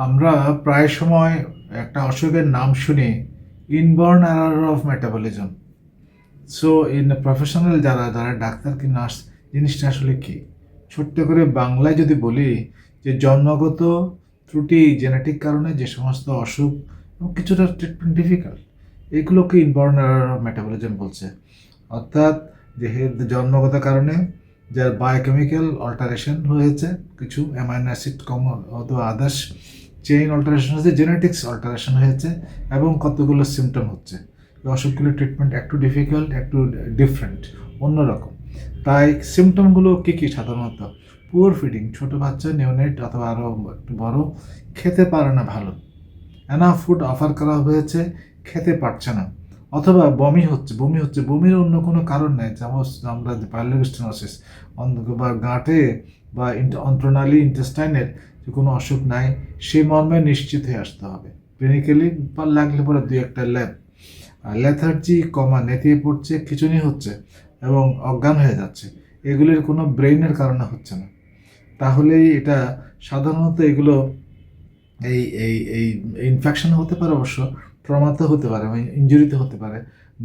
আমরা প্রায় সময় একটা অসুখের নাম শুনি, inborn error of metabolism. So in professional যারা যারা ডাক্তার কি নার্স, জিনিসটা আসলে কি? ছোট্ট করে বাংলায় যদি বলি যে জন্মগত ত্রুটি, জেনেটিক কারণে যে সমস্ত অসুখ এবং কিছুটা ট্রিটমেন্ট ডিফিকাল্ট, এগুলোকে ইনবর্ন এরার অফ মেটাবলিজম বলছে। অর্থাৎ যে জন্মগত কারণে যার বায়োকেমিক্যাল অল্টারেশন হয়েছে, কিছু অ্যামাইনো অ্যাসিড কম অথবা আদার্স চেইন অল্টারেশন হয়েছে, জেনেটিক্স অল্টারেশন হয়েছে এবং কতগুলো সিমটম হচ্ছে। এই অসুখগুলোর ট্রিটমেন্ট একটু ডিফিকাল্ট, একটু ডিফারেন্ট, অন্যরকম। তাই সিমটমগুলো কী কী? সাধারণত পুয়ার ফিডিং, ছোটো বাচ্চা, নিওনেট অথবা আরও একটু বড়, খেতে পারে না ভালো, এনাফ ফুড অফার করা হয়েছে, খেতে পারছে না, অথবা বমির অন্য কোনো কারণ নেই, যেমন আমরা পাইলোরিস্টেনোসিস বা গাঁটে বা অন্ত্রনালী ইন্টেস্টাইনের যে কোনো অসুখ নাই, সে মর্মে নিশ্চিত হয়ে আসতে হবে। ক্লিনিক্যালি লাগলে পরে দুই একটা লেথার্জি, নেতিয়ে পড়ছে, খিঁচুনি হচ্ছে এবং অজ্ঞান হয়ে যাচ্ছে, এগুলির কোনো ব্রেইনের কারণে হচ্ছে না। তাহলেই এটা সাধারণত এগুলো এই এই এই ইনফেকশন হতে পারে, অবশ্য ট্রমাতে হতে পারে, ইনজুরিতে হতে পারে,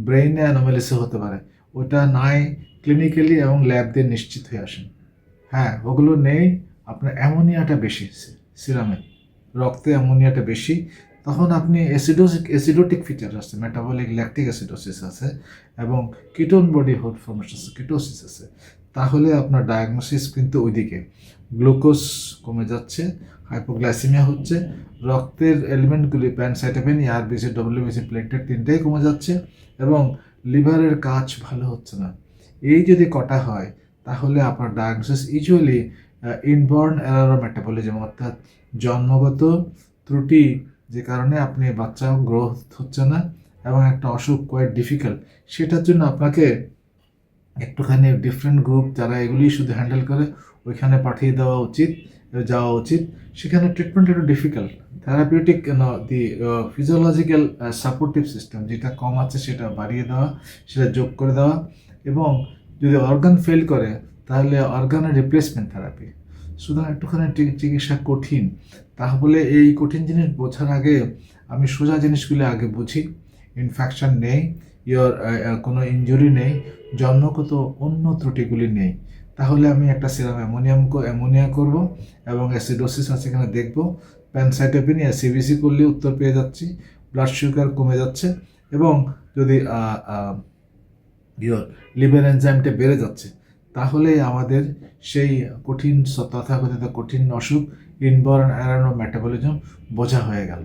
ব্রেইনে অ্যানোমালিসে হতে পারে। ওটা নাই ক্লিনিক্যালি এবং ল্যাব দিয়ে নিশ্চিত হয়ে আসেন। হ্যাঁ, ওগুলো নেই, আপনার অ্যামোনিয়াটা বেশি সিরামে, রক্তে অ্যামোনিয়াটা বেশি, তখন আপনি অ্যাসিডোটিক ফিচার আছে, মেটাবলিক ল্যাকটিক অ্যাসিডোসিস আছে এবং কিটোন বডি হোট ফর্মেশন আছে, কিটোসিস আছে। তাহলে আপনার ডায়াগনোসিস কিন্তু ওইদিকে গ্লুকোজ কমে যাচ্ছে, হাইপোগ্লাইসেমিয়া হচ্ছে, রক্তের এলিমেন্টগুলি প্যানসাইটোপেনিয়া, আরবিসি, ডব্লিউবিসি, প্লেটলেট তিনটাই কমে যাচ্ছে এবং লিভারের কাজ ভালো হচ্ছে না। এই যদি কটা হয় তাহলে আপনার diagnosis usually inborn error of metabolism, অর্থাৎ জন্মগত ত্রুটি, যে কারণে আপনি বাচ্চা গ্রোথ হচ্ছে না এবং একটা অসুখ কোয়াইট ডিফিকাল্ট, সেটার জন্য আপনাকে একটুখানি ডিফারেন্ট গ্রুপ যারা এগুলি শুধু হ্যান্ডেল করে ওইখানে পাঠিয়ে যাওয়া উচিত। সেখানে ট্রিটমেন্ট একটু ডিফিকাল্ট, থেরাপিউটিক দি ফিজিওলজিক্যাল সাপোর্টিভ সিস্টেম যেটা কম আছে সেটা বাড়িয়ে দেওয়া, সেটা যোগ করে দেওয়া, এবং যদি অর্গান ফেল করে তাহলে অর্গানের রিপ্লেসমেন্ট থেরাপি। সুতরাং একটুখানি চিকিৎসা কঠিন। তাহলে এই কঠিন জিনিস বোঝার আগে আমি সোজা জিনিসগুলি আগে বুঝি। ইনফেকশন নেই, কোনো ইনজুরি নেই, জন্মগত অন্য ত্রুটিগুলি নেই, তাহলে আমি একটা সিরাম অ্যামোনিয়া করব এবং অ্যাসিডোসিস আছে এখানে দেখব, প্যানসাইটোপেনিয়া সিবিসি করলে উত্তর পেয়ে যাচ্ছি, ব্লাড সুগার কমে যাচ্ছে এবং যদি লিভার এনজাইমটা বেড়ে যাচ্ছে, তাহলে আমাদের সেই তথাকথিত কঠিন অসুখ ইনবর্ন এরার অফ মেটাবলিজম বোঝা হয়ে গেল।